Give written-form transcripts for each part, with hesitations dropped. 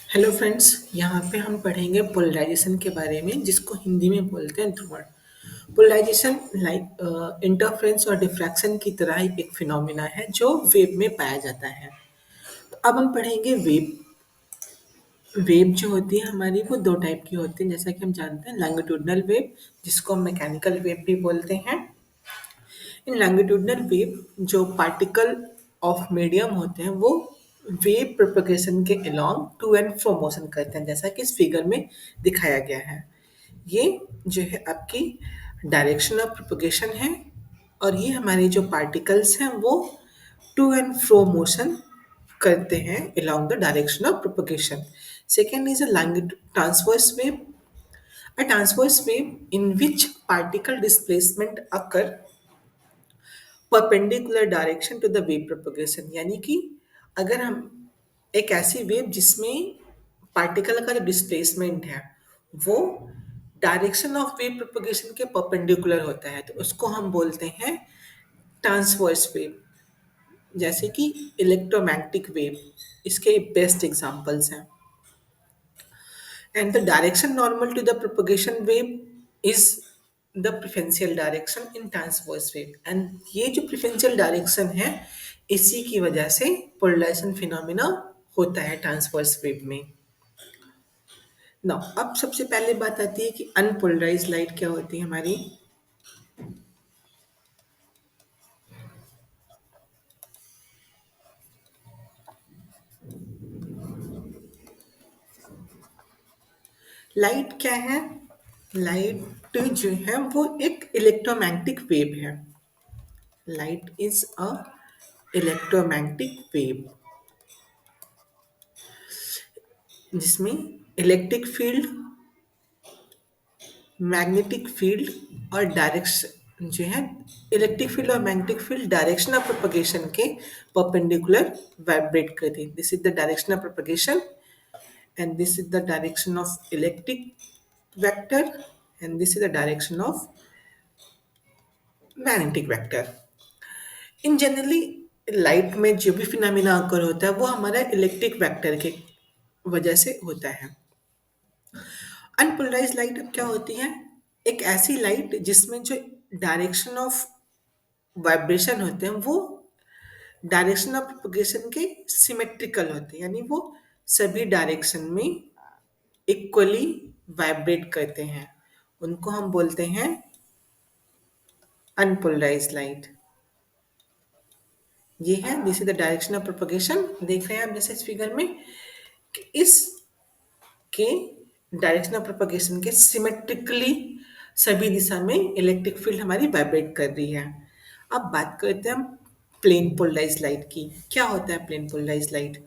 Hello friends, यहाँ पे हम पढ़ेंगे पोलराइजेशन के बारे में जिसको हिंदी में बोलते हैं ध्रुवण। पोलराइजेशन लाइक इंटरफेरेंस और डिफ्रैक्शन की तरह ही एक फिनोमिना है जो वेव में पाया जाता है। तो अब हम पढ़ेंगे वेव। वेव जो होती है हमारी वो दो टाइप की होती है, जैसा कि हम जानते हैं लॉन्गिट्यूडनल वेव जिसको हम मैकेनिकल वेव भी बोलते हैं। इन लॉन्गिट्यूडनल वेव जो पार्टिकल ऑफ मीडियम होते हैं वो वेव प्रोपगेशन के along to and fro motion करते हैं, जैसा कि इस फिगर में दिखाया गया है। ये जो है आपकी डायरेक्शन ऑफ प्रोपगेशन है और ये हमारे जो पार्टिकल्स हैं वो टू एंड फ्रो मोशन करते हैं along the direction of propagation. Second is a transverse wave, a transverse wave in which particle displacement occur perpendicular direction to the wave propagation, यानी कि अगर हम एक ऐसी वेव जिसमें पार्टिकल का जो डिस्प्लेसमेंट है वो डायरेक्शन ऑफ वेव प्रोपगेशन के परपेंडिकुलर होता है तो उसको हम बोलते हैं ट्रांसवर्स वेव, जैसे कि इलेक्ट्रोमैग्नेटिक वेव इसके बेस्ट एग्जांपल्स हैं। And the direction normal to the propagation wave is the preferential direction in transverse wave, and ये जो preferential direction है इसी की वजह से polarization phenomena होता है transverse wave में। ना अब सबसे पहले बात आती है कि unpolarized light क्या होती है हमारी। लाइट क्या है? लाइट जो है वो एक इलेक्ट्रोमैग्नेटिक वेव है। Light is a electromagnetic wave जिसमें इलेक्ट्रिक फील्ड, मैग्नेटिक फील्ड और डायरेक्शन जो है, इलेक्ट्रिक फील्ड और magnetic field direction of propagation के परपेंडिकुलर वाइब्रेट करती है। This is the direction of propagation and this is the direction of electric vector and this is the direction of magnetic vector. In generally light में जो भी phenomena अकर होता है वो हमारा इलेक्ट्रिक वेक्टर के वजह से होता है। अनपोलराइज लाइट अब क्या होती है? एक ऐसी लाइट जिसमें जो डायरेक्शन ऑफ वाइब्रेशन होते हैं वो डायरेक्शन ऑफ प्रोपगेशन के सिमेट्रिकल होते हैं, यानी वो सभी डायरेक्शन में इक्वली वाइब्रेट करते हैं। उनको हम बोलते हैं अनपोलराइज लाइट। ये है this is the direction of propagation. देख रहे हैं आप जैसे इस फिगर में कि इस के डायरेक्शन ऑफ प्रोपगेशन के सिमेट्रिकली सभी दिशा में इलेक्ट्रिक फील्ड हमारी वाइब्रेट कर रही है। अब बात करते हैं हम प्लेन पोलराइज लाइट की। क्या होता है प्लेन पोलराइज लाइट?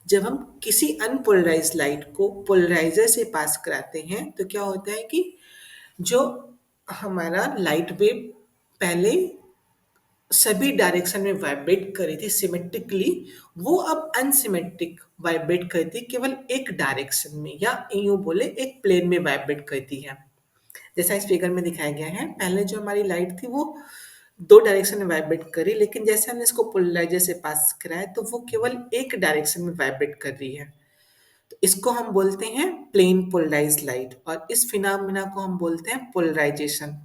जब हम किसी अनपोलराइज लाइट को पोलराइजर से पास कराते हैं तो क्या होता है कि जो हमारा लाइट वेव पहले सभी डायरेक्शन में वाइब्रेट कर रही थी सिमेट्रिकली, वो अब अनसिमेट्रिक वाइब्रेट करती है केवल एक डायरेक्शन में, या यूं बोले एक प्लेन में वाइब्रेट करती है। जैसा इस फिगर में दिखाया गया है, पहले जो हमारी लाइट थी वो दो डायरेक्शन में वाइब्रेट कर रही, लेकिन जैसे हमने इसको पोलराइजर से पास कराया तो वो केवल एक डायरेक्शन में वाइब्रेट कर रही है। तो इसको हम बोलते हैं प्लेन पोलराइज लाइट और इस फिनोमेना को हम बोलते हैं पोलराइजेशन।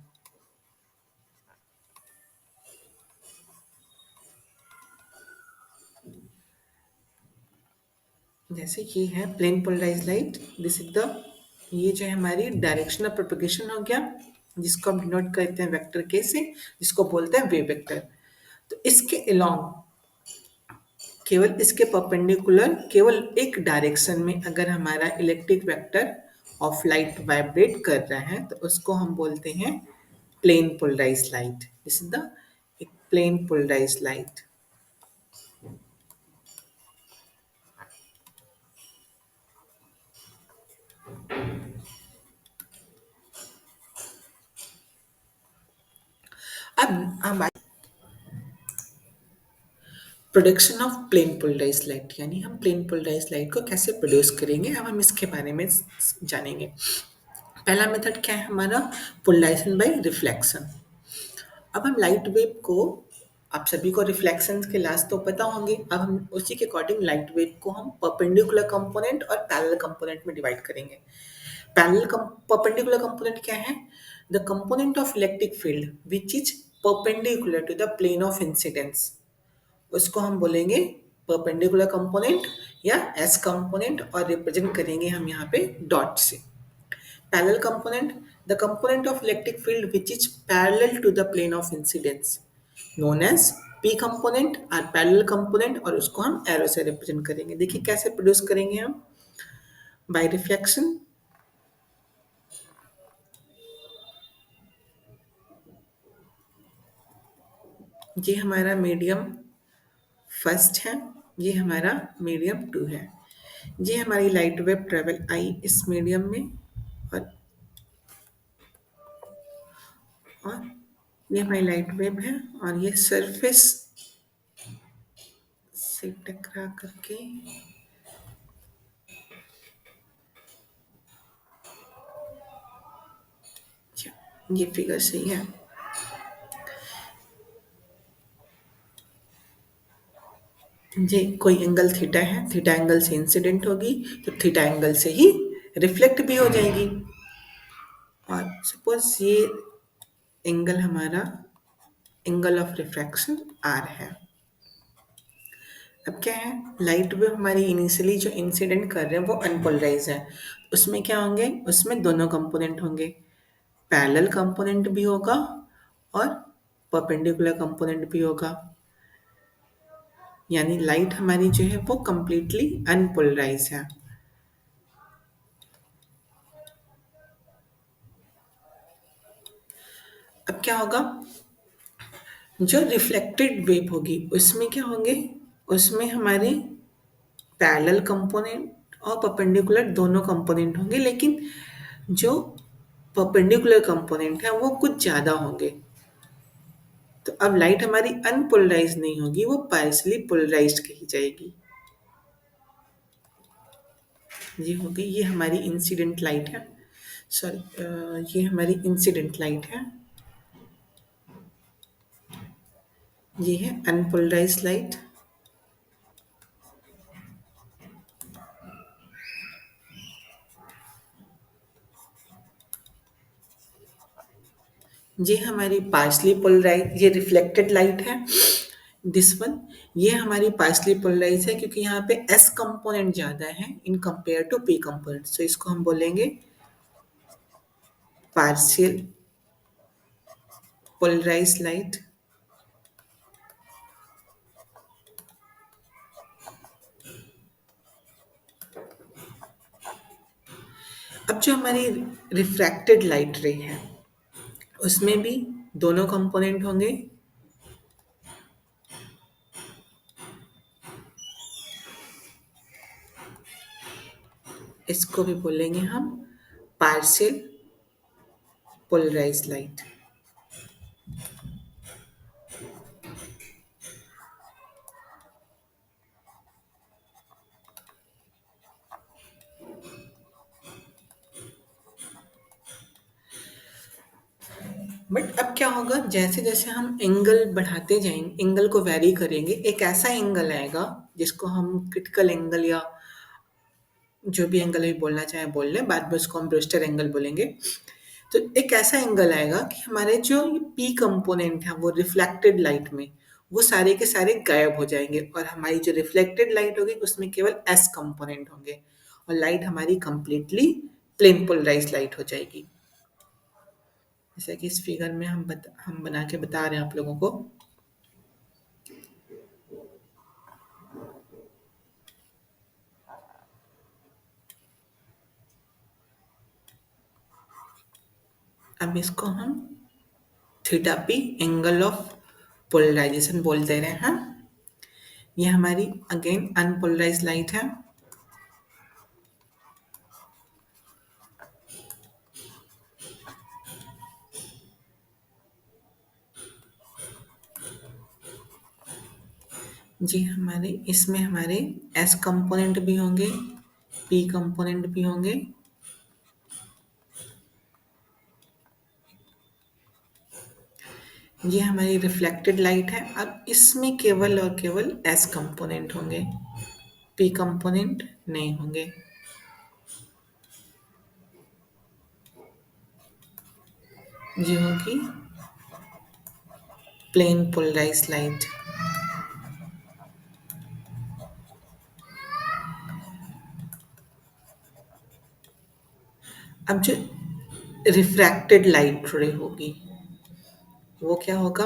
जैसे ये है plane polarise light, this is the, ये जो है हमारी डायरेक्शन ऑफ प्रोपगेशन हो गया जिसको हम डिनोट करते हैं वेक्टर के से, जिसको बोलते हैं वेव वेक्टर। तो इसके अलोंग केवल इसके परपेंडिकुलर केवल एक डायरेक्शन में अगर हमारा electric vector of light vibrate कर रहा है तो उसको हम बोलते हैं plane polarise light. This is the एक प्लेन पोलराइज लाइट। अब हम production of plane polarise light, यानी हम प्लेन पोलराइज लाइट को कैसे प्रोड्यूस करेंगे, अब हम इसके बारे में जानेंगे। पहला मेथड क्या है हमारा? Polarization by reflection. अब हम लाइट वेव को आप सभी को रिफ्लेक्शन के लास्ट तो पता होंगे। अब हम उसी के अकॉर्डिंग लाइट वेव को हम परपेंडिकुलर कंपोनेंट और पैरेलल कंपोनेंट में डिवाइड करेंगे। पैरेलल परपेंडिकुलर कंपोनेंट क्या है? The component of electric field which is perpendicular to the plane of incidence, उसको हम बोलेंगे परपेंडिकुलर कंपोनेंट या एस कंपोनेंट, और रिप्रेजेंट करेंगे हम यहाँ पे डॉट से। Parallel component, the component of electric field which is parallel to the plane of incidence known as P component और पैरेलल कंपोनेंट, और उसको हम एरो से रिप्रेजेंट करेंगे। देखिए कैसे प्रोड्यूस करेंगे हम, बाय रिफ्लेक्शन। ये हमारा मीडियम फर्स्ट है, ये हमारा मीडियम टू है। ये हमारी लाइट वेव ट्रेवल आई इस मीडियम में, और और ये हमारी लाइट वेव है, और ये सरफेस से टकरा करके ये फिगर सही है। ये कोई एंगल थीटा है, थीटा एंगल से इंसिडेंट होगी तो थीटा एंगल से ही रिफ्लेक्ट भी हो जाएगी। और सपोज ये एंगल हमारा एंगल ऑफ रिफ्रैक्शन आर है। अब क्या है, लाइट वेव हमारी इनिशियली जो इंसिडेंट कर रहे हैं वो अनपोलराइज है। उसमें क्या होंगे, उसमें दोनों कंपोनेंट होंगे, पैरेलल कंपोनेंट भी होगा और परपेंडिकुलर कंपोनेंट भी होगा। यानी लाइट हमारी जो है वो कंप्लीटली अनपोलराइज है। अब क्या होगा, जो रिफ्लेक्टेड वेव होगी उसमें क्या होंगे, उसमें हमारे पैरेलल कंपोनेंट और परपेंडिकुलर दोनों कंपोनेंट होंगे, लेकिन जो परपेंडिकुलर कंपोनेंट है वो कुछ ज़्यादा होंगे। तो अब लाइट हमारी अनपोलराइज नहीं होगी, वो पार्शली पोलराइज्ड कही जाएगी। ये हो गई, ये हमारी इंसिडेंट लाइट है, सॉरी ये हमारी इंसिडेंट लाइट है, ये है अनपोलराइज्ड लाइट। ये हमारी पार्शली पोलराइज, ये रिफ्लेक्टेड लाइट है दिस वन। ये हमारी पार्शली पोलराइज है क्योंकि यहाँ पे एस कंपोनेंट ज़्यादा है in compare to P component, so इसको हम बोलेंगे पार्शियल पोलराइज लाइट। अब जो हमारी रिफ्रैक्टेड लाइट रे है उसमें भी दोनों कंपोनेंट होंगे, इसको भी बोलेंगे हम पार्शियल पोलराइज लाइट। बट अब क्या होगा, जैसे जैसे हम एंगल बढ़ाते जाएंगे, एंगल को वैरी करेंगे, एक ऐसा एंगल आएगा जिसको हम क्रिटिकल एंगल या जो भी एंगल भी बोलना चाहे बोल लें, बाद में उसको हम ब्रूस्टर एंगल बोलेंगे। तो एक ऐसा एंगल आएगा कि हमारे जो पी कंपोनेंट है वो रिफ्लेक्टेड लाइट में वो सारे के सारे गायब हो जाएंगे, और हमारी जो रिफ्लेक्टेड लाइट होगी उसमें केवल एस कंपोनेंट होंगे, और लाइट हमारी कंप्लीटली प्लेन पोलराइज लाइट हो जाएगी। जैसा कि इस फिगर में हम बना के बता रहे हैं आप लोगों को। अब इसको हम theta P angle of polarisation बोल दे रहे हैं। ये हमारी अगेन अनपोलराइज लाइट है। जी हमारे इसमें हमारे एस कंपोनेंट भी होंगे, पी कंपोनेंट भी होंगे, ये हमारी रिफ्लेक्टेड लाइट है। अब इसमें केवल और केवल एस कंपोनेंट होंगे, पी कंपोनेंट नहीं होंगे। ये होगी प्लेन पोलराइज लाइट। अब जो रिफ्रैक्टेड लाइट रे होगी वो क्या होगा,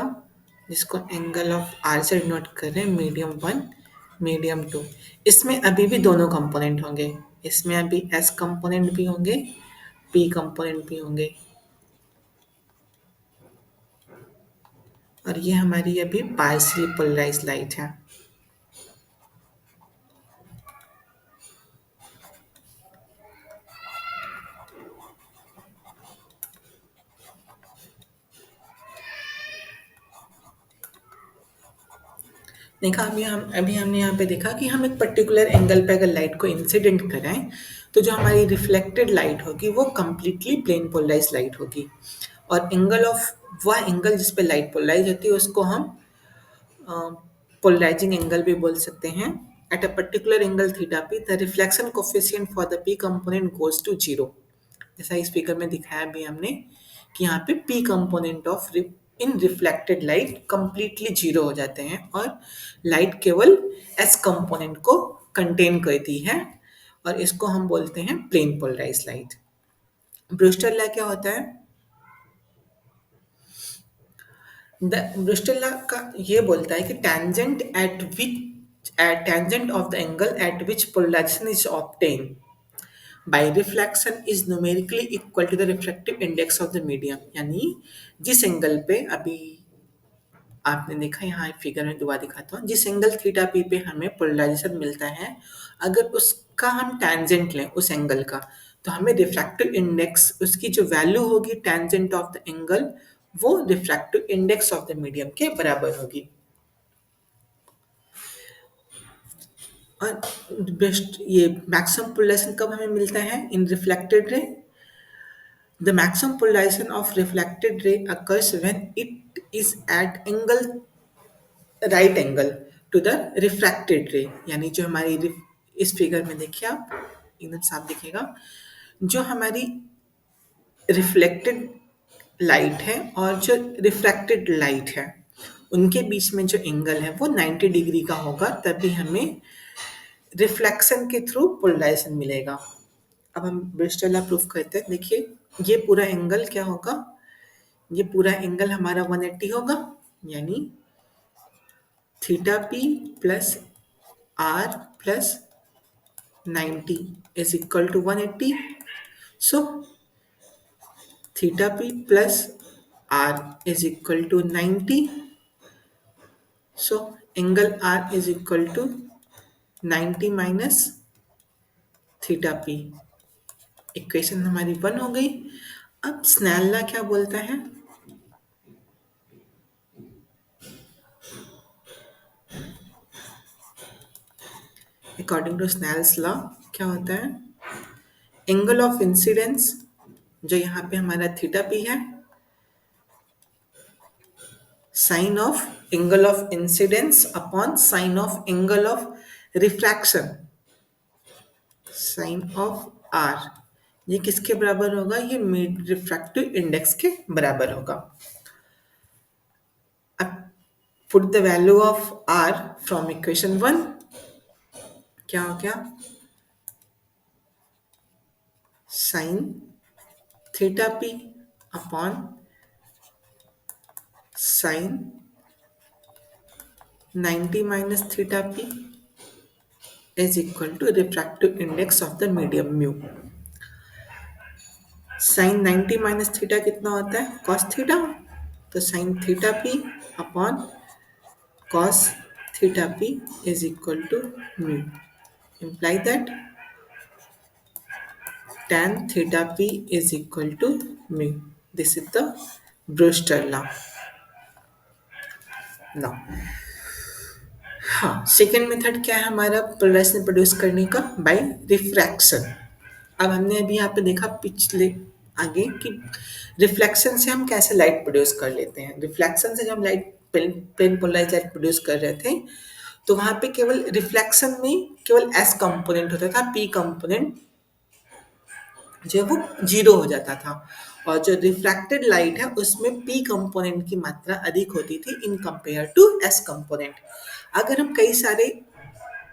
जिसको एंगल ऑफ आर से डिनोट कर रहे हैं, मीडियम वन, मीडियम टू। इसमें अभी भी दोनों कंपोनेंट होंगे, इसमें अभी एस कंपोनेंट भी होंगे, पी कंपोनेंट भी होंगे। और ये हमारी अभी पार्शियली पोलराइज लाइट है। देखा अभी हमने यहाँ पे देखा कि हम एक पर्टिकुलर एंगल पे अगर लाइट को इंसिडेंट कराएं तो जो हमारी रिफ्लेक्टेड लाइट होगी वो कंप्लीटली प्लेन पोलराइज लाइट होगी। और एंगल ऑफ वह एंगल जिस पे लाइट पोलराइज होती है उसको हम पोलराइजिंग एंगल भी बोल सकते हैं। At a particular angle theta P the reflection coefficient for the P component goes to zero. जैसा इस फिगर में दिखाया भी हमने कि यहाँ पे P component of in reflected light completely zero हो जाते हैं और लाइट केवल एस कंपोनेंट को कंटेन करती है और इसको हम बोलते हैं plane polarise light. Brewster law क्या होता है? ब्रूस्टर लॉ का ये बोलता है कि tangent of the angle at which polarization is obtained by reflection is numerically equal to the refractive index of the medium। यानी जिस एंगल पे अभी आपने देखा, यहाँ फिगर में दोबारा दिखाता हूँ, जिस एंगल थीटा पी पे हमें पोलराइजेशन मिलता है अगर उसका हम टेंजेंट लें उस एंगल का तो हमें रिफ्रैक्टिव इंडेक्स उसकी जो वैल्यू होगी टेंजेंट ऑफ द एंगल वो refractive index of the medium के बराबर होगी। और बेस्ट ये मैक्सिमम पोलराइजेशन कब हमें मिलता है इन reflected ray? The maximum polarization of reflected ray occurs when it is at angle right angle to the refracted ray। यानी जो हमारी इस फिगर में देखिए आप एकदम साफ दिखेगा, जो हमारी रिफ्लेक्टेड लाइट है और जो रिफ्रैक्टेड लाइट है उनके बीच में जो एंगल है वो 90 डिग्री का होगा, तभी हमें रिफ्लेक्शन के थ्रू पोलराइजेशन मिलेगा। अब हम ब्रिस्टल लॉ प्रूफ करते हैं। देखिए ये पूरा एंगल क्या होगा, ये पूरा एंगल हमारा 180 होगा, यानी theta P plus R plus 90 is equal to 180। So theta P plus R is equal to 90। So angle R is equal to 90 minus theta P. Equation हमारी 1 हो गई। अब स्नेल लॉ क्या बोलता है? अकॉर्डिंग टू स्नेल्स लॉ क्या होता है, एंगल ऑफ इंसिडेंस जो यहाँ पे हमारा थीटा पी है, sine of angle of incidence upon sine of angle of refraction, sine of R, ये किसके बराबर होगा? ये रिफ्रैक्टिव इंडेक्स के बराबर होगा। अब put the value of R from equation 1, क्या हो गया? Sine theta P upon sine 90 minus theta P is equal to refractive index of the medium mu। Sine 90 minus theta कितना होता है? cos theta. तो sine theta P upon cos theta P is equal to mu। Imply that tan theta p is equal to mu। This is the Brewster law। Now, हाँ, second method क्या है हमारा polarisation produce करने का? By refraction. अब हमने अभी यहाँ पे देखा पिछले आगे कि रिफ्लेक्शन से हम कैसे लाइट प्रोड्यूस कर लेते हैं। रिफ्लेक्शन से जब हम light plane polarise light produce कर रहे थे, तो वहाँ पे केवल रिफ्लेक्शन में केवल एस कंपोनेंट होता था, पी कंपोनेंट जो है वो जीरो हो जाता था। और जो रिफ्रैक्टेड लाइट है उसमें पी कंपोनेंट की मात्रा अधिक होती थी in compare to S component. अगर हम कई सारे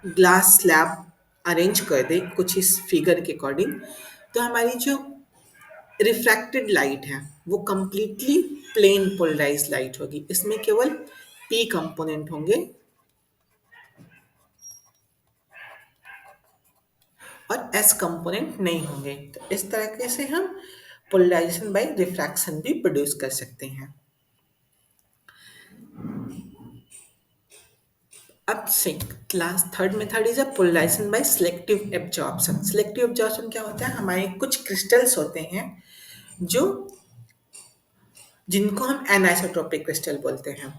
ग्लास स्लैब अरेंज कर दें कुछ इस फिगर के अकॉर्डिंग, तो हमारी जो रिफ्रैक्टेड लाइट है वो कंप्लीटली प्लेन पोलराइज लाइट होगी। इसमें केवल पी कंपोनेंट होंगे और एस कंपोनेंट नहीं होंगे। तो इस तरीके से हम पोलराइजेशन बाय रिफ्रैक्शन भी प्रोड्यूस कर सकते हैं। अब से class third method is a polarization by selective absorption. Selective absorption क्या होता है? हमारे कुछ क्रिस्टल्स होते हैं जो जिनको हम एनिसोट्रोपिक क्रिस्टल बोलते हैं।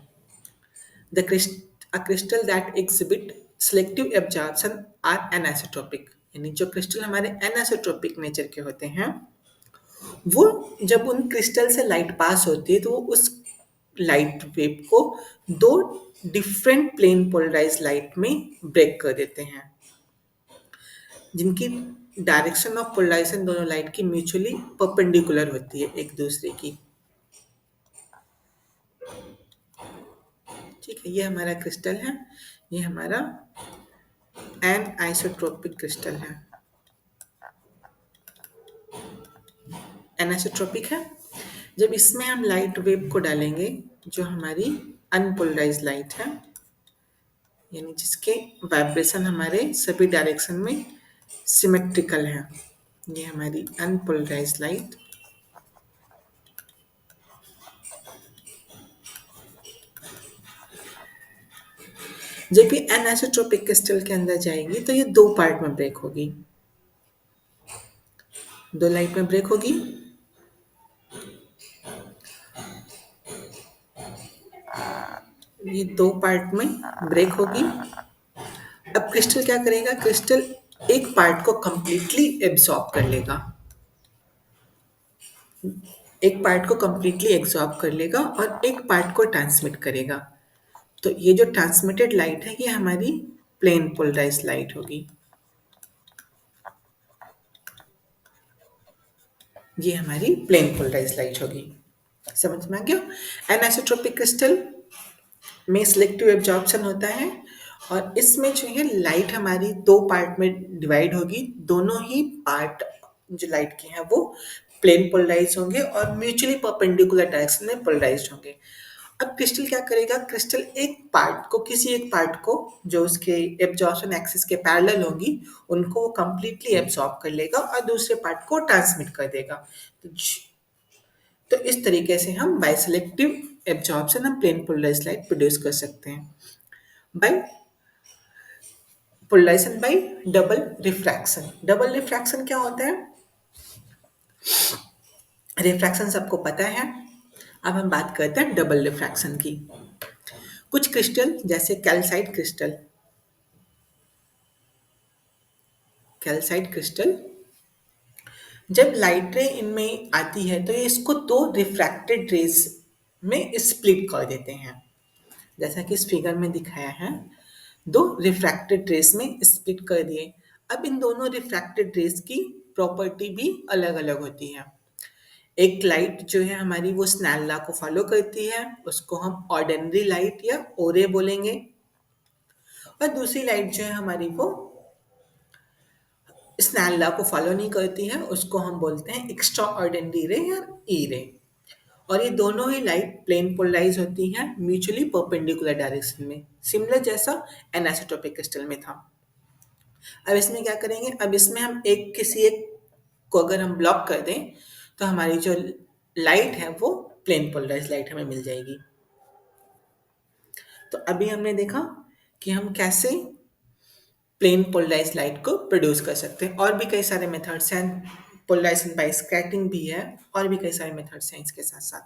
A crystal that exhibit selective absorption are anisotropic, यानी जो क्रिस्टल हमारे एनासोट्रोपिक नेचर के होते हैं, वो जब उन क्रिस्टल से लाइट पास होती है तो वो उस लाइट वेव को दो डिफरेंट प्लेन पोलराइज लाइट में ब्रेक कर देते हैं, जिनकी डायरेक्शन ऑफ पोलराइजेशन दोनों लाइट की म्यूचुअली परपेंडिकुलर होती है एक दूसरे की। ठीक है, ये हमारा क्रिस्टल है, ये हमारा एन आइसोट्रोपिक क्रिस्टल है, एनिसोट्रोपिक है। जब इसमें हम लाइट वेव को डालेंगे जो हमारी अनपोलराइज लाइट है, यानी जिसके वाइब्रेशन हमारे सभी डायरेक्शन में सिमेट्रिकल है, ये हमारी अनपोलराइज लाइट। जब ये एनिसोट्रोपिक क्रिस्टल के अंदर जाएगी तो ये दो पार्ट में ब्रेक होगी, दो लाइट में ब्रेक होगी। ये दो पार्ट में ब्रेक होगी। अब क्रिस्टल क्या करेगा? क्रिस्टल एक पार्ट को कंप्लीटली एब्सॉर्ब कर लेगा, एक पार्ट को कंप्लीटली एब्सॉर्ब कर लेगा और एक पार्ट को ट्रांसमिट करेगा। तो ये जो ट्रांसमिटेड लाइट है ये हमारी प्लेन पोलराइज लाइट होगी, ये हमारी प्लेन पोलराइज लाइट होगी। समझ में आ गया? एनिसोट्रोपिक क्रिस्टल में सिलेक्टिव एब्जॉर्प्शन होता है और इसमें जो है लाइट हमारी दो पार्ट में डिवाइड होगी, दोनों ही पार्ट जो लाइट के हैं वो प्लेन पोलराइज होंगे और म्यूचुअली परपेंडिकुलर डायरेक्शन में पोलराइज होंगे। अब क्रिस्टल क्या करेगा? क्रिस्टल एक पार्ट को, किसी एक पार्ट को जो उसके एब्जॉर्प्शन एक्सिस के पैरेलल होंगी उनको वो कंप्लीटली एब्जॉर्ब कर लेगा और दूसरे पार्ट को ट्रांसमिट कर देगा। तो इस तरीके से हम बाय सिलेक्टिव एब्जॉर्प्शन हम प्लेन पोलराइज लाइट प्रोड्यूस कर सकते हैं। By polarisation by double refraction. Double refraction क्या होता है? रिफ्रैक्शन सबको पता है, अब हम बात करते हैं डबल रिफ्रैक्शन की। कुछ क्रिस्टल जैसे कैल्साइट क्रिस्टल, कैल्साइट क्रिस्टल जब लाइट रे इनमें आती है तो ये इसको दो रिफ्रैक्टेड रेज में स्प्लिट कर देते हैं, जैसा कि इस फिगर में दिखाया है। दो रिफ्रैक्टेड रेज में स्प्लिट कर दिए। अब इन दोनों रिफ्रैक्टेड रेज की प्रॉपर्टी भी अलग अलग होती है। एक लाइट जो है हमारी वो स्नेल लॉ को फॉलो करती है, उसको हम ऑर्डिनरी लाइट या ओरे बोलेंगे, और दूसरी लाइट जो है हमारी वो स्नेल लॉ को फॉलो नहीं करती है, उसको हम बोलते हैं एक्स्ट्रा ऑर्डिनरी रे या ई रे। और ये दोनों ही लाइट प्लेन पोलराइज होती हैं म्यूचुअली परपेंडिकुलर डायरेक्शन में, सिमिलर जैसा एनिसोट्रोपिक क्रिस्टल में था। अब इसमें क्या करेंगे? अब इसमें हम एक किसी एक को अगर हम ब्लॉक कर दें तो हमारी जो लाइट है वो प्लेन पोलराइज लाइट हमें मिल जाएगी। तो अभी हमने देखा कि हम कैसे प्लेन पोलराइज लाइट को प्रोड्यूस कर सकते हैं। और भी कई सारे मेथड्स हैं, पोलराइजेशन बाय स्कैटरिंग भी है, और भी कई सारे मेथड्स हैं इसके साथ साथ।